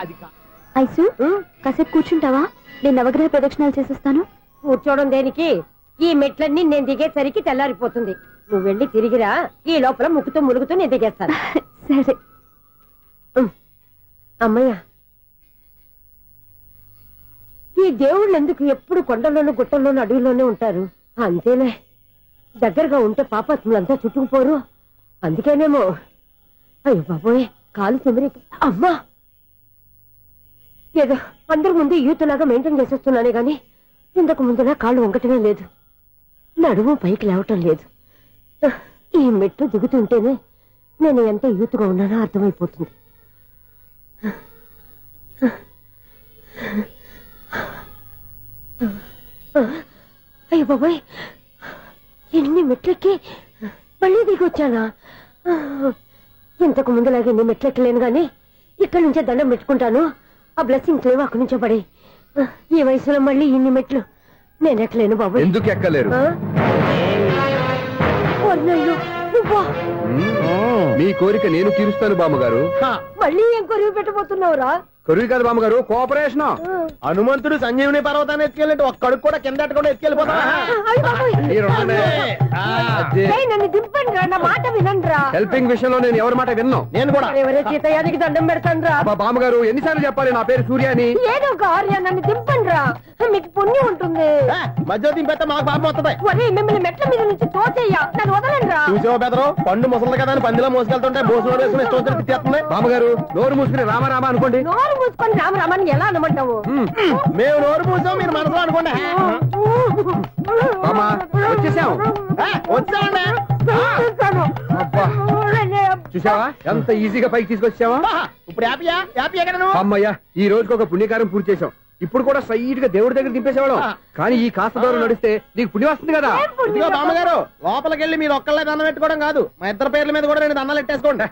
Ice కాసేపు కూర్చుంటావా? నేను నవగ్రహ ప్రదక్షిణాలు చేసేస్తాను. కూర్చోవడం దేనికి? ఈ మెట్లన్నీ నేను దిగేసరికి తెల్లారిపోతుంది. నువ్వు వెళ్ళి తిరిగిరా, ఈ లోపల ముక్కుతూ ములుగుతూ నేను దిగేస్తాను. సరే అమ్మయ్య. ఈ దేవుళ్ళు ఎందుకు ఎప్పుడు కొండల్లోనూ గుట్టల్లోనూ అడవిలోనే ఉంటారు? అంతేలే, దగ్గరగా ఉంటే పాపాత్ములంతా చుట్టుకుపోరు. అందుకేనేమో. అయ్యో బాబోయ్, కాలు తిమిరి. అమ్మా, ఏదో అందరి ముందు యూత్లాగా మెయింటైన్ చేసేస్తున్నానే గాని ఇంతకు ముందులా కాళ్ళు వంకటమే లేదు, నడుము పైకి లేవటం లేదు. ఈ మెట్లు దిగుతుంటేనే నేను ఎంత యూత్గా ఉన్నానో అర్థమైపోతుంది. అయ్యో బాబాయ్, ఎన్ని మెట్లెక్కి మళ్ళీ దిగొచ్చానా? ఇంతకు ముందులాగే ఎన్ని మెట్లెక్కలేను గాని ఇక్కడి నుంచే దండం పెట్టుకుంటాను. ఆ బ్లెస్సింగ్స్ లేవు అక్కడి నుంచో పడి. ఈ వయసులో మళ్ళీ ఇన్ని మెట్లు నేను ఎక్కలేను బాబాయ్. ఎందుకు ఎక్కలేరు? మీ కోరిక నేను తీరుస్తాను బామ్మగారు. మళ్ళీ ఏం కొరివి పెట్టబోతున్నావురా? కొరివి కాదు బామ్మగారు, కోఆపరేషన్. హనుమంతుడు సంజీవుని పర్వతాన్ని ఎత్తుకెళ్ళి ఒక్కడికి కూడా కింద కూడా ఎత్తుకెళ్ళిపోతా. నన్ను దింపండి రా, నా మాట వినండి రా. హెల్పింగ్ విషయంలో నేను ఎవరి మాట విన్నాను. నేను కూడా ఎవరే సీతయ్యానికి దండం పెడతాను రా. బామ్మగారు ఎన్నిసార్లు చెప్పాలి నా పేరు సూర్య అని? ఏదో ఒక ఆర్య, నన్ను దింపండి రా, మీకు పుణ్యం ఉంటుంది. మధ్య దింపేస్తే మాకు పాపం వస్తుంది. మిమ్మల్ని మెట్ల మీద నుంచి తోచేయ్యా, నన్ను వదలండి రా. చూసావో బెదరు, పండు ముసలి కదా అని పందిలో మోసుకెళ్తుంటే బోసులో వేసుకుని ఇష్టం తిట్టేస్తుంది. బామ్మగారు నోరు మూసుకుని రామారామ అనుకోండి. నోరు మూసుకొని రామరామని ఎలా అనమంటావు? మేము నోరు మూసాం, మీరు మనసులో అనుకోండి. వచ్చేసాం. వచ్చామండి. చూసావా ఎంత ఈజీగా పైకి తీసుకొచ్చావా? ఇప్పుడు హ్యాపీ ఎక్కడ నువ్వు? అమ్మయ్యా, ఈ రోజుకి ఒక పుణ్యకారం పూర్తి చేసాం. ఇప్పుడు కూడా స్ట్రైట్ గా దేవుడి దగ్గర దింపేసేవాళ్ళం. కానీ ఈ కాస్త దూరం నడిస్తే నీకు పుణ్యం వస్తుంది కదా. ఇదిగో బామ్మగారు, లోపలికి వెళ్ళి మీరు ఒక్కళ్ళే దండం పెట్టుకోవడం కాదు, మా ఇద్దరు పేర్ల మీద కూడా 2 దండాలు ఎట్టేసుకోండి.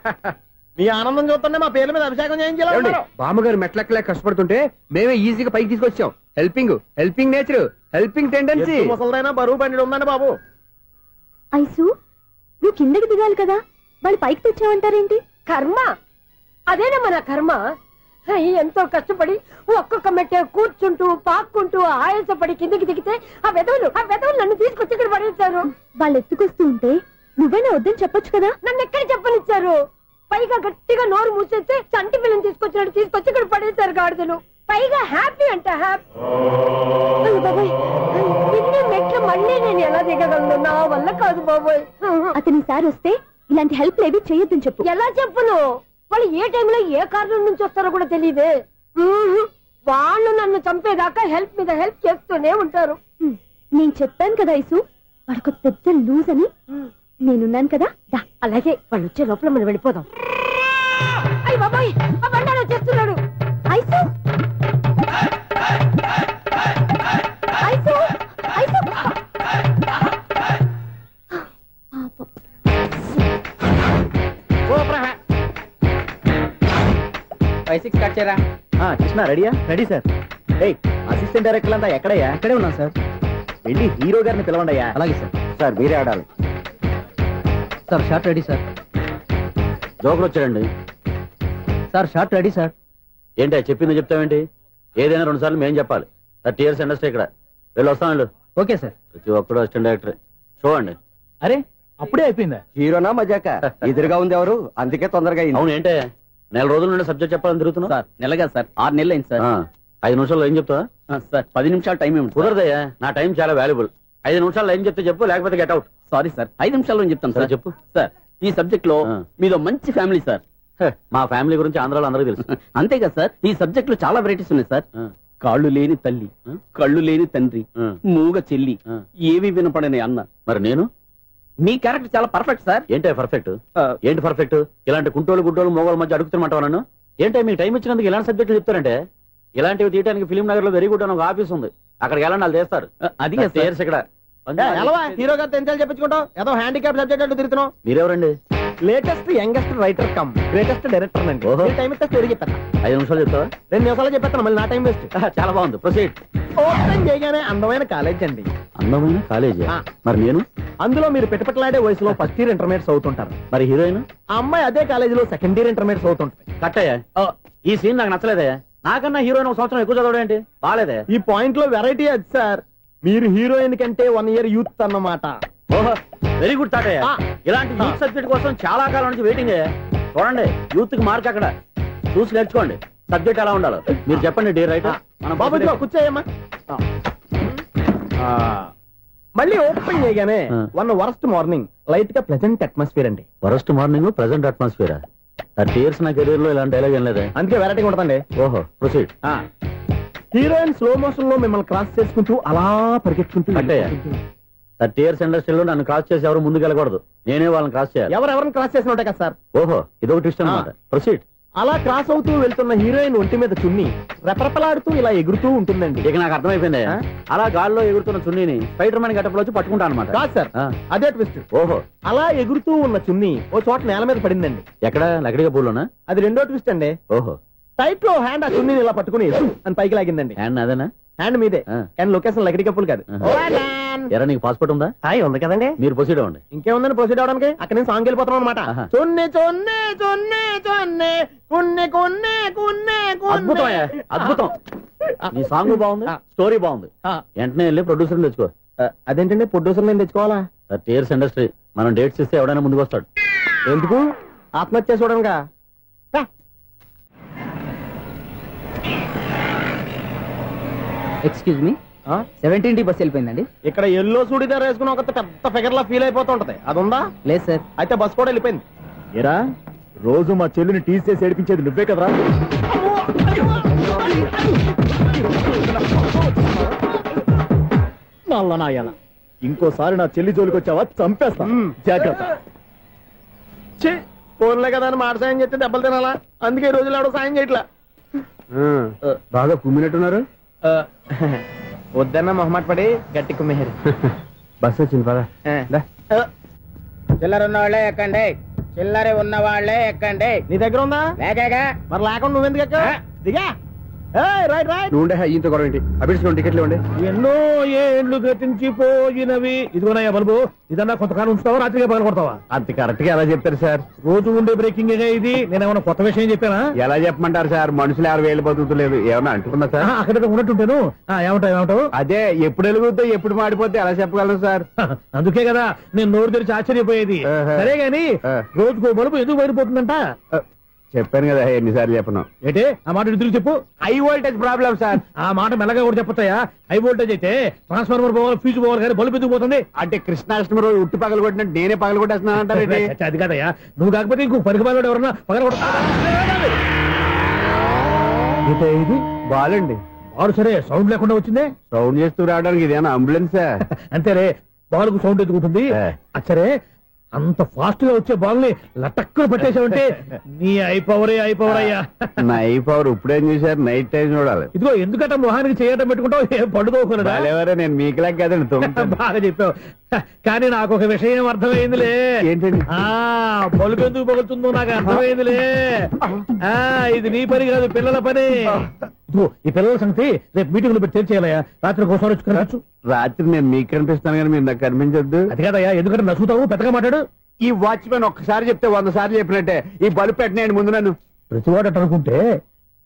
మీ ఆనందం చూస్తుంటే మా పేర్ల మీద అభిషేకం చేయించాలి. బామ్మగారు మెట్లెక్కలే కష్టపడుతుంటే మేమే ఈజీగా పైకి తీసుకొచ్చాం. Helping nature, helping tendency. ముసలైనా బరువు బండి ఉందండి బాబు. ఐసు, నువ్వు కిందకి దిగాలి కదా, వాళ్ళు పైకి తెచ్చావంటారేంటి? కర్మ అదేనా మన కర్మ. ఎంతో కష్టపడి ఒక్కొక్క మెట్టే కూర్చుంటూ పాక్కుంటూ ఆయాసపడి కిందికి దిగితే ఆ వెధవులు నన్ను తీసుకొచ్చి ఇక్కడ పడేశారు. వాళ్ళు ఎత్తుకొస్తూ ఉంటే నువ్వేనా వద్దని చెప్పొచ్చు కదా. నన్ను ఎక్కడ చెప్పనిచ్చారు? పైగా గట్టిగా నోరు మూసేస్తే చంటి పిల్లని తీసుకొచ్చినట్టు తీసుకొచ్చి ఇక్కడ పడేశారు గాడిదలు. పైగా హ్యాపీ అంట హ్యాపీ. బాబాయ్, ఇన్ని మెట్లు మళ్ళీ నేను ఎలా దిగగలను? నా వల్ల కాదు బాబోయ్. అతని సార్ వస్తే ఇలాంటి హెల్ప్ లేవి చేయొద్దని చెప్పు. ఎలా చెప్పును? వాళ్ళు ఏ టైంలో ఏ కారణం నుంచి వస్తారో కూడా తెలియదే. వాళ్ళు నన్ను చంపేదాకా హెల్ప్ మీద హెల్ప్ చేస్తూనే ఉంటారు. నేను చెప్పాను కదా ఐసు, వాడికి పెద్ద లూజ్ అని. నేనున్నాను కదా. అలాగే, వాళ్ళు వచ్చే లోపల మనం వెళ్ళిపోదాం. అయ్య బాబాయ్, ఆ బండారు వచ్చేస్తున్నాడు. Ice, ice, ice. 5-6 స్టార్ట్ చేయరా. కృష్ణ రెడీయా? Ready sir. అసిస్టెంట్ డైరెక్టర్ అంతా ఎక్కడయ్యా? ఇక్కడే ఉన్నాం సార్. వెళ్ళి హీరో గారిని పిలవండి అయ్యా. అలాగే సార్. సార్ మీరే ఆడాలి sir. Short ready sir. Joker వచ్చాడండి సార్. Short ready sir. ఏంటి చెప్పింది చెప్తావేంటి? ఏదైనా 2 సార్లు మేము చెప్పాలి. 30 years ఇండస్ట్రీ ఇక్కడ. వెళ్ళి వస్తాం వెళ్ళు. Okay sir. ప్రతి ఒక్కడు అసిస్టెంట్ డైరెక్టర్. చూడండి. అరే అప్పుడే అయిపోయిందా? హీరోనా మజాక? ఎదురుగా ఉంది ఎవరు, అందుకే తొందరగా. అవును, ఏంటే 4 రోజుల నుండి సబ్జెక్ట్ చెప్పాలని తిరుగుతున్నా సార్. నెలగా సార్, 6 నెలలు అయింది సార్. 5 నిమిషాల్లో ఏం చెప్తా సార్? 10 నిమిషాలు టైం ఏమి కుదరదయ్యా, నా టైం చాలా వాల్యుబుల్. 5 నిమిషాల్లో ఏం చెప్తే చెప్పు, లేకపోతే గెట్ అవుట్. సారీ సార్, 5 నిమిషాల్లో చెప్తాను సార్. చెప్పు సార్. ఈ సబ్జెక్ట్ లో మీదో మంచి ఫ్యామిలీ సార్. మా ఫ్యామిలీ గురించి ఆంధ్రాలో అందరికీ తెలుసు. అంతేగా సార్, ఈ సబ్జెక్ట్ లో చాలా వెరైటీస్ ఉన్నాయి సార్. కాళ్ళు లేని తల్లి, కళ్ళు లేని తండ్రి, మూగ చెల్లి, ఏవి వినపడని అన్న. మరి నేను? మీ క్యారెక్టర్ చాలా పర్ఫెక్ట్ సార్. ఏంటే పర్ఫెక్ట్? ఏంటి పర్ఫెక్ట్? ఇలాంటి కుంటోళ్ళు గుడ్డోళ్ళు మోగోళ్ళ మధ్య అడుగుతున్నమాట నన్ను. ఏంటంటే మీకు టైం ఇచ్చినందుకు ఇలాంటి సబ్జెక్టులు చెప్తారంటే? ఇలాంటివి తీయడానికి ఫిలిం నగర్ లో వెరీ గుడ్ అని ఒక ఆఫీస్ ఉంది, అక్కడికి వెళ్ళండి, వాళ్ళు చేస్తారు. అది ఇక్కడ హీరో గారితో ఎంత చెప్పించుకుంటాం, ఏదో హ్యాండిక్యాప్ సబ్జెక్ట్ అంటూ తిరుగుతున్నాం. మీరెవరండి? Latest youngest writer cum greatest director అండి. టైం ఇస్తే స్టోరీ చెప్పేస్తా. 5 నిమిషాలు చెప్తావా? 2 నిమిషాలు చెప్పేస్తాను, మళ్ళీ నా టైం వేస్ట్. చాలా బాగుంది, ప్రొసీడ్. ఓపెన్ చేయగానే అందమైన కాలేజ్ అండి. అందమైన కాలేజ్? మరి నేను? అందులో మీరు పెట్టుపట్లాడే వయసులో ఫస్ట్ ఇయర్ ఇంటర్మీడియట్స్ అవుతుంటారు. మరి హీరోయిన్? ఆ అమ్మాయి అదే కాలేజీలో సెకండ్ ఇయర్ ఇంటర్మీడియట్స్ అవుతుంటుంది. కట్టయ్యా, ఈ సీన్ నాకు నచ్చలేదే. నాకన్నా హీరోయిన్ ఒక సంవత్సరం ఎక్కువ చదవడం ఏంటి? బాలేదే. ఈ పాయింట్ లో వెరైటీ అది సార్. మీరు హీరోయిన్ కంటే 1 year యూత్ అన్నమాట. ఓహో, వెరీ గుడ్ థాట్. ఇలాంటి యూత్ సబ్జెక్ట్ కోసం చాలా కాలం నుంచి వెయిటింగ్. చూడండి, యూత్ కి మార్క్ అక్కడ చూసి నేర్చుకోండి. సబ్జెక్ట్ ఎలా ఉండాలో మీరు చెప్పండి. డే రైట్ బాబు కూర్చోయమ్మా. మళ్ళీ ఓపెన్ చేయగానే వన్ వరస్ట్ మార్నింగ్, లైట్ గా ప్లెజెంట్ అట్మాస్ఫియర్ అండి. Worst morning present atmosphere. 30 years నా కెరీర్ లో ఇలాంటి డైలాగ్ ఏం లేదే. అందుకే వెరైటీ ఉంటుందండి. ఓహో, ప్రొసీడ్. హీరోయిన్ స్లో మోషన్ లో మిమ్మల్ని క్రాస్ చేసుకుంటూ అలా పరిగెత్తుకుంటూ అంటే 30 years ఇండస్ట్రీలో నన్ను క్రాస్ చేసి ఎవరు ముందుకు వెళ్ళకూడదు, నేనే వాళ్ళని క్రాస్ చేయాలి. ఎవరెవరిని క్రాస్ చేసిన ఉంటాయి కదా సార్. ఓహో, ఇదొక ట్విస్ట్ అన్నమాట. ప్రొసీడ్. అలా క్రాస్ అవుతూ వెళ్తున్న హీరోయిన్ ఒంటి మీద చున్ని రెపరెపలాడుతూ ఇలా ఎగురుతూ ఉంటుందండి. ఇక నాకు అర్థమైపోయింది. అలా గాల్లో ఎగురుతున్న చున్నీని స్పైడర్ మ్యాన్ గెటప్ లో వచ్చి పట్టుకుంటా అనమాట. కాదు సార్, అదే ట్విస్ట్. ఓహో, అలా ఎగురుతూ ఉన్న చున్ని ఓ చోట నేల మీద పడిందండి. ఎక్కడ? లకడిగా పూలోనా? అది రెండో ట్విస్ట్ అండి. ఓహో, టైట్ లో హ్యాండ్ ఆ చున్నీని ఇలా పట్టుకుని అని పైకి లాగిందండి. హ్యాండ్ అదేనా? హ్యాండ్ మీదే, కానీ లొకేషన్ లకడి కప్పులు కాదు. ఎరా, నీకు పాస్పోర్ట్ ఉందా? ఉంది కదండి. మీరు ప్రొసీడ్ అవ్వండి. ఇంకేముందని ప్రొసీడ్ అవడానికి? అక్కడ నేను సాంగ్ వెళ్ళిపోతున్నాం అనమాట. చున్నే చున్నే చున్నే చున్నే కున్నే కున్నే కున్నే. అద్భుతం, అద్భుతం. నీ సాంగ్ బాగుంది, స్టోరీ బాగుంది. వెంటనే వెళ్ళి ప్రొడ్యూసర్ తెచ్చుకో. అదేంటండి ప్రొడ్యూసర్ నేను తెచ్చుకోవాలా? 30 years ఇండస్ట్రీ, మనం డేట్స్ ఇస్తే ఎవడైనా ముందుకు వస్తాడు. ఎందుకు? ఆత్మహత్య చూడనుగా. Excuse me, 17D bus వెళ్ళిపోయిందండి. ఇక్కడ ఎల్లో చూడిదార్ వేసుకుని ఒక పెద్ద ఫిగర్ లా ఫీల్ అయిపోతుంటది, అది ఉందా? లేదు సార్. అయితే బస్ కూడా వెళ్ళిపోయింది. ఏరా, రోజు మా చెల్లిని టీస్ చేసి ఏడిపించేది నువ్వే కదరా? నాయన, ఇంకోసారి నా చెల్లి జోలికి వచ్చావా చంపేస్తా, జాగ్రత్త. ఫోన్లే కదా అని మాట సాయం చేస్తే దెబ్బలు తినాలా? అందుకే ఈ రోజులు ఎవడో సాయం చేయట్లా. బాగా కుమ్మినట్టున్నారు. వద్దన్న మొహమాట పడి గట్టి కుమ్మేరు. బస్ వచ్చింది పద. చిల్లర ఉన్న వాళ్ళే ఎక్కండి, చిల్లర ఉన్న వాళ్ళే ఎక్కండి. నీ దగ్గర ఉందా? లేకగా మరి లేకుండా నువ్వెందుకు ఎక్కావు? దిగా. Right right. నువ్వు ఉండే ఇంత గొడవ ఏంటి? అభిడ్చుకోండి, టికెట్లు ఇవ్వండి. ఎన్నో ఏండ్లు గతించిపోయినవి. ఇదిగోనయ్యా బల్బు, ఇదన్నా కొంతకాలం ఉంచుతావా, రాత్రిగా పగల కొడతావా? అంత కరెక్ట్ గా ఎలా చెప్తారు సార్? రోజు ఉండే బ్రేకింగ్ ఇది. నేనేమన్నా కొత్త విషయం చెప్పానా? ఎలా చెప్పమంటారు సార్? మనుషులు 60 బతుకుతలేదు, ఏమన్నా అంటున్నా సార్? అక్కడ ఉన్నట్టుంటాను. ఏమంటావు? అదే, ఎప్పుడు వెలుగుతో ఎప్పుడు మాడిపోతే ఎలా చెప్పగలను సార్? అందుకే కదా నేను నోరు తెరిచి ఆశ్చర్యపోయేది. సరే గాని రోజుకో బల్బు ఎందుకు బయటపోతుందంట? చెప్పాను కదా, ఎన్నిసార్లు చెప్పను. ఏంటే ఆ మాట ఎదురు చెప్పు. High voltage problem sir. ఆ మాట మెల్లగా కూడా చెప్పొచ్చాయా? హై వోల్టేజ్ అయితే ట్రాన్స్ఫార్మర్ పోవాలి, ఫ్యూజ్ పోవాలి, కానీ బల్బు ఎందుకు పోతుంది? అంటే కృష్ణాష్టమి రోజు ఉట్టి పగలు కొట్టినట్టు నేనే పగలు కొట్టేస్తున్నాను అంటారు. అది కాదయ్యా, నువ్వు కాకపోతే ఇంకో పనికి పగలు ఎవరన్నా పగల ఇది బాలండి. బారు సరే, సౌండ్ లేకుండా వచ్చిందే. సౌండ్ చేస్తూ రావడానికి ఇదేనా అంబులెన్సా? అంతేరే, బాల్కు సౌండ్ ఎదుగుతుంది. సరే, అంత ఫాస్ట్ గా వచ్చే బాల్ ని లటక్కులు పట్టేసావంటే నీ అయిపోవరే అయ్యా. నా ఐ పవర్ ఇప్పుడేం చూసారు? నైట్ టైం చూడాలి. ఇదిగో ఎందుకంటే మొహానికి చేయటం పెట్టుకుంటావు, ఏం పండుకోకుండా. నేను మీకులాగా కదండి. బాగా చెప్పావు, కానీ నాకు ఒక విషయం అర్థమైందిలే. ఏంటండి? బలుపు ఎందుకు పగులుతుందో నాకు అర్థమైందిలే. ఇది నీ పని కాదు, పిల్లల పని. ఇదిగో ఈ పిల్లల సంగతి రేపు మీటింగ్ లో పెట్టి తెలిసేయాలయ్యా. రాత్రి ఒకసారి వచ్చి రాత్రి నేను మీకు కనిపిస్తాను కానీ మీరు నాకు కనిపించొద్దు. అది కాదయ్యా, ఎందుకంటే నచ్చుతావు, పెద్దగా మాట్లాడు. ఈ వాచ్మెన్ ఒక్కసారి చెప్తే 100 సార్లు చెప్పినట్టే. ఈ బల్బు పెట్టినాయండి ముందు నన్ను. ప్రతివాడు అట్ట అనుకుంటే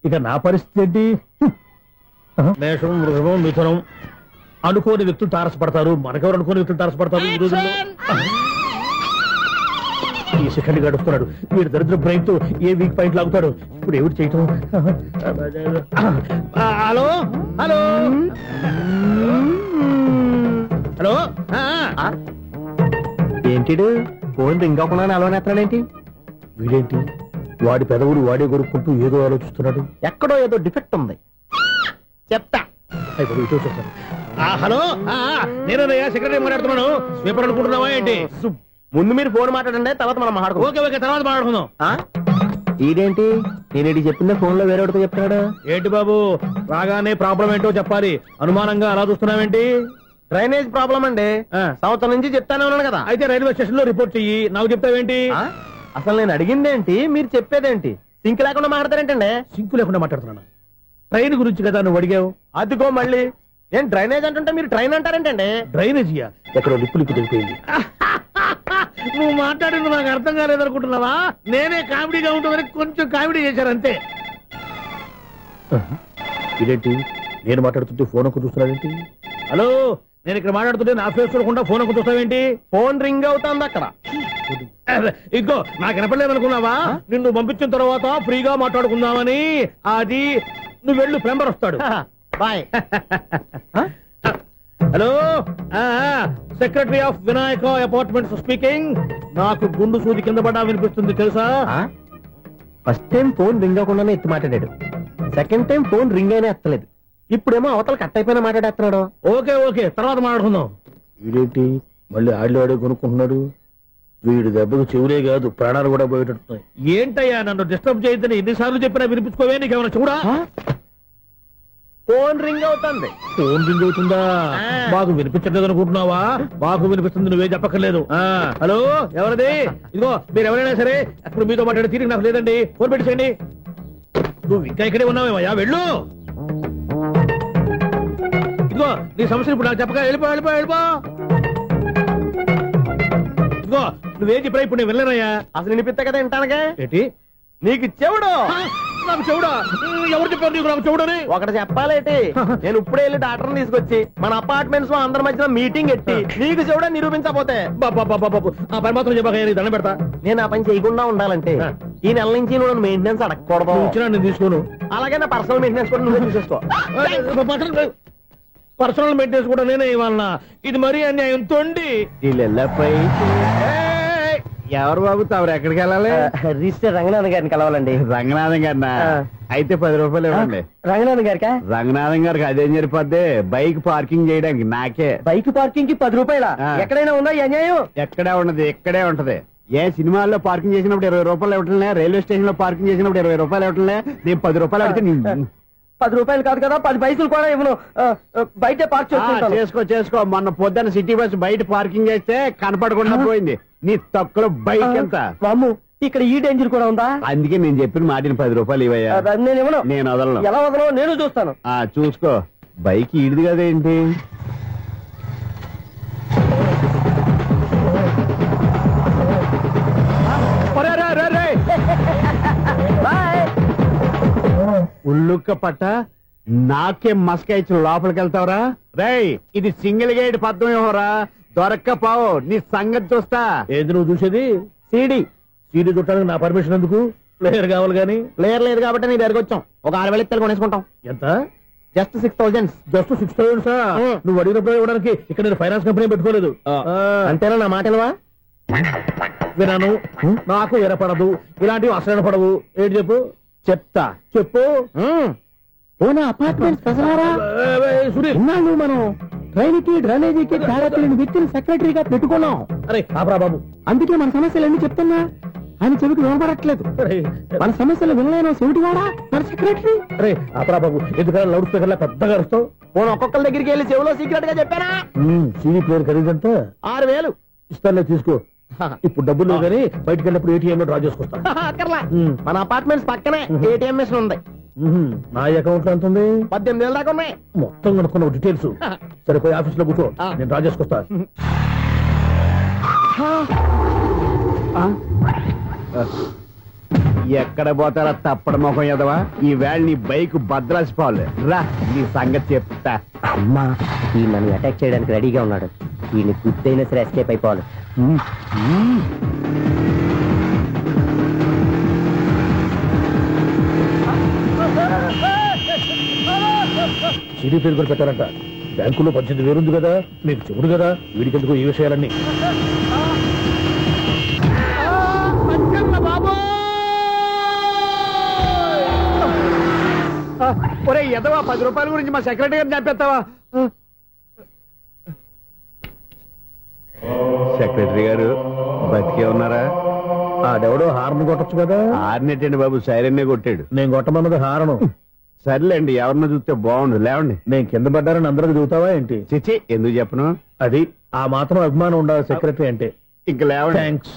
ఇక నా పరిస్థితి ఏంటి? మేషం, వృషభం, మిథునం అనుకోని వ్యక్తులు తారసపడతారు. మనకెవరు అనుకోని వ్యక్తులు తారసపడతారు ఈ రోజుల్లో. ఈ సెకండ్ గడుపుతున్నాడు వీడు దరిద్ర బ్రెయిన్ తో. ఏ వీక్ పాయింట్ లాగుతాడు ఇప్పుడు? ఏమిటి చేయటం? Hello hello hello. ఏంటిడు ఫోన్ రింగ్ అవ్వకుండా అలవనేస్తాడేంటి? వీడేంటి, వాడి పెదవులు వాడే కొరుక్కుంటూ ఏదో ఆలోచిస్తున్నాడు. ఎక్కడో ఏదో డిఫెక్ట్ ఉంది, చెప్తా. హలో, నేనయ్యా సెక్రటరీ మాట్లాడుతున్నాను. స్వీపర్ అనుకుంటున్నావా ఏంటి? ముందు మీరు ఫోన్ మాట్లాడండి, తర్వాత మనం మాట్లాడుకో. ఓకే ఓకే, తర్వాత మాట్లాడుకుందాం. ఇదేంటి నేను చెప్పిందే ఫోన్ లో వేరే వాడితో చెప్తాడు? ఏంటి బాబు, రాగానే ప్రాబ్లం ఏంటో చెప్పాలి. అనుమానంగా అలా చూస్తున్నావేంటి? డ్రైనేజ్ ప్రాబ్లం అండి. సంవత్సరం నుంచి చెప్తానే ఉన్నాను కదా. అయితే రైల్వే స్టేషన్ లో రిపోర్ట్ చెయ్యి. నాకు చెప్తావేంటి? అసలు నేను అడిగిందేంటి, మీరు చెప్పేదేంటి? సింక్ లేకుండా మాట్లాడతారేంటండి? సింకు లేకుండా మాట్లాడుతున్నాను. ట్రైన్ గురించి కదా నువ్వు అడిగావు. అదిగో మళ్ళీ నేను డ్రైనేజ్ అంటుంటే మీరు ట్రైన్ అంటారేంటండి? డ్రైనేజీయా? ఎక్కడో లిప్పు తెలిపోయింది. నువ్వు మాట్లాడింది నాకు అర్థం కాలేదనుకుంటున్నావా? నేనే కామెడీగా ఉంటుందని కొంచెం కామెడీ చేశారు అంతే. ఇదేంటి నేను మాట్లాడుతుంటే ఫోన్ ఒక్క చూస్తున్నాడేంటి? హలో, నేను ఇక్కడ మాట్లాడుతుంటే నా ఫేస్ చూడకుండా ఫోన్ ఒక్క చూస్తావేంటి? ఫోన్ రింగ్ అవుతుంది అక్కడ. ఇంకో నాకు వినపడలేదు అనుకున్నావా? నిన్ను పంపించిన తర్వాత ఫ్రీగా మాట్లాడుకుందామని. అది నువ్వు వెళ్ళు, ప్లంబర్ వస్తాడు. Bye. Hello, secretary of Vinayaka apartments speaking. నాకు గుండు సూది కింద పడ్డా వినిపిస్తుంది తెలుసా? ఫస్ట్ టైం ఫోన్ రింగ్ అవ్వకుండానే ఎత్తి మాట్లాడాడు. సెకండ్ టైం ఫోన్ రింగ్ అయినా ఎత్తలేదు. ఇప్పుడేమో అవతల కట్ అయిపోయినా మాట్లాడేస్తున్నాడు. ఓకే ఓకే, తర్వాత మాట్లాడుకుందాం. వీడేంటి మళ్ళీ ఆడిలో కొనుక్కుంటున్నాడు? వీడి దెబ్బకు చెవులే కాదు ప్రాణాలు కూడా పోయేటట్టున్నాయి. ఏంటయ్యా నన్ను డిస్టర్బ్ చేయొద్దని ఎన్నిసార్లు చెప్పినా వినిపించుకోవే? నీకేమైనా చూడా? ఫోన్ రింగ్ అవుతుంది. ఫోన్ రింగ్ అవుతుందా? మాకు వినిపించట్లేదు అనుకుంటున్నావా? మాకు వినిపిస్తుంది, నువ్వే చెప్పక్కర్లేదు. హలో, ఎవరిది? ఇదిగో మీరు ఎవరైనా సరే అప్పుడు మీతో మాట్లాడే తీరిక నాకు లేదండి. ఫోన్ పెట్టేసేయండి. నువ్వు ఇంకా ఇక్కడే ఉన్నావేమయ్యా, వెళ్ళు. ఇదిగో నీ సమస్య ఇప్పుడు నాకు చెప్పగా వెళ్ళిపో వెళ్ళిపో వెళ్ళిపో. ఇదిగో నువ్వేం చెప్పరా ఇప్పుడు నేను వెళ్ళానయ్యా. అసలు వినిపిస్తా కదా వింటానగా. ఏంటి నీకు చెవుడు? నాకు చెవుడా? ఎవరు చెప్పారు నీకు నాకు చెవుడని? ఒకటి చెప్పాలేటి, నేను ఇప్పుడే వెళ్ళి డాక్టర్ని తీసుకొచ్చి మన అపార్ట్మెంట్స్ లో అందరి మధ్యలో మీటింగ్ ఎట్టి నీకు చెవుడా నిరూపించకపోతే ఆ పని మాత్రం చెప్పక దండం పెడతా. నేను ఆ పని చేయకుండా ఉండాలంటే ఈ నెల నుంచి నువ్వు నన్ను మెయింటెనెన్స్ అడగకూడదు. వచ్చినా నేను తీసుకోను. అలాగే నా పర్సనల్ మెయింటెనెన్స్ కూడా నువ్వే చూసేసుకో. పర్సనల్ మెయింటెనెన్స్ కూడా నేనే ఇవ్వాలన్నా? ఇది మరీ అన్యాయం తోండి. ఎవరు బాబు తమరు ఎక్కడికి వెళ్ళాలి? రిజిస్టర్ రంగనాథన్ గారిని కలవాలండి. రంగనాథం గారినా? అయితే 10 రూపాయలు ఇవ్వండి. రంగనాథన్ గారికా? రంగనాథం గారికి అదేం సరిపోద్ది, బైక్ పార్కింగ్ చేయడానికి నాకే. బైక్ పార్కింగ్ కి 10 రూపాయల? ఎక్కడైనా ఉందా ఈ అన్యాయం? ఎక్కడే ఉన్నది, ఇక్కడే ఉంటది. ఏ సినిమాల్లో పార్కింగ్ చేసినప్పుడు 20 రూపాయలు ఇవ్వట్లే, రైల్వే స్టేషన్ లో పార్కింగ్ చేసినప్పుడు 20 రూపాయలు ఇవ్వట్లే. నేను 10 రూపాయలు అడిగితే 10 రూపాయలు కాదు కదా, 10 పైసలు కూడా ఇవ్వను. బయట పార్క్ చేసుకో చేసుకో. మొన్న పొద్దున్న సిటీ బస్ బయట పార్కింగ్ చేస్తే కనపడకుండా పోయింది. నీ తక్కువ బైక్ ఎంత? వామ్ము, ఇక్కడ ఈ డేంజర్ కూడా ఉందా? అందుకే నేను చెప్పిన మాటిని 10 రూపాయలు ఇవ్వయ్యా. నేను ఇవ్వను. నేను వదలను. ఎలా వదలను? నేను చూస్తాను. చూసుకో. బైక్ ఈడిది కదేంటి? ఉల్లుక్క పట్ట నాకే మస్క ఇచ్చిన లోపలికి వెళ్తావరా? రేయ్, ఇది సింగిల్ గేట్ పద్మం ఇవ్వరా? దొరక్కపోవు, నీ సంగతి చూస్తా. ఏది నువ్వు చూసేది? సీడీ. సీడీ చుట్టానికి నా పర్మిషన్ ఎందుకు? ప్లేయర్ కావాలి గానీ. ప్లేయర్ లేదు కాబట్టి నీ దగ్గరకు వచ్చాం. ఒక 6,000 ఇత్తలు కొనేసుకుంటాం. ఎంత? జస్ట్ 6,000. జస్ట్ 6,000 నువ్వు అడిగినప్పుడు ఇవ్వడానికి ఇక్కడ నేను ఫైనాన్స్ కంపెనీ పెట్టుకోలేదు. అంతేనా? నా మాటలువా? వినాను, నాకు ఎరపడదు, ఇలాంటివి అసలు పడవు. ఏంటి చెప్పు? చెప్తా. చెప్పు. అపార్ట్మెంట్స్ ఇన్నాళ్ళు మనం ట్రైన్కి డ్రైనేజీకి తేడా తెలియని వ్యక్తిని సెక్రటరీగా పెట్టుకున్నాం. అరే ఆపరా బాబు, అందుకే మన సమస్యలన్నీ చెప్తున్నా. ఆయన చెవికి వినపడట్లేదు. మన సమస్యలు వినలేను చెవిటి వాడా మన సెక్రటరీ? అరే ఆపరా బాబు, ఎందుకంటే లౌడ్ స్పీకర్ లా పెద్దగా అరుస్తావు. పోను ఒక్కొక్కరి దగ్గరికి వెళ్ళి చెవిలో సీక్రెట్ గా చెప్పానా? సీడీ ప్లేయర్ ఖరీదంతా 6,000 ఇస్తానులే, తీసుకో. ఇప్పుడు డబ్బులు లేవు కానీ బయటకు వెళ్ళినప్పుడు ఏటీఎం లో డ్రా చేసుకొస్తా. మన అపార్ట్మెంట్స్ పక్కనే ఏటీఎం మిషన్ ఉంది. నా అకౌంట్ లో ఎంత ఉంది? 18,000 దాకా ఉన్నాయి. మొత్తం కనుక్కున్న డీటెయిల్స్. సరిపోయి ఆఫీస్ లో కూర్చో, నేను డ్రా చేసుకొస్తా. ఎక్కడ పోతారా తప్పడ మొహం ఎదవా? ఈ వేళ నీ బైక్ భద్రాసిపోవాలి. రా, నీ సంగతి చెప్తా. అమ్మా, ఈ నన్ను అటాక్ చేయడానికి రెడీగా ఉన్నాడు. ఈయన గుద్దైనా సరే ఎస్కేప్ అయిపోవాలి. సీడీ ప్లేయర్ కూడా పెట్టారంట. బ్యాంకులో 18,000 ఉంది కదా, మీకు చెబుడు కదా, వీడికెందుకు ఈ విషయాలన్నీ? ఒరే ఎదవా, 10 రూపాయల గురించి మా సెక్రటరీ గారిని చంపేస్తావా? సెక్రటరీ గారు బతికే ఉన్నారా? ఆడెవడో హార్న్ కొట్టచ్చు కదా. హార్నెట్టండి బాబు, సైరన్నే కొట్టాడు. నేను కొట్టమన్నది హారను. సర్లేండి, ఎవరినో చూస్తే బాగుండు. లేవండి. నేను కింద పడ్డారని అందరికి చూతావా ఏంటి? చిచ్చి, ఎందుకు చెప్పను? అది ఆ మాత్రం అభిమానం ఉండాలి సెక్రటరీ అంటే. ఇంక లేవండి. థ్యాంక్స్.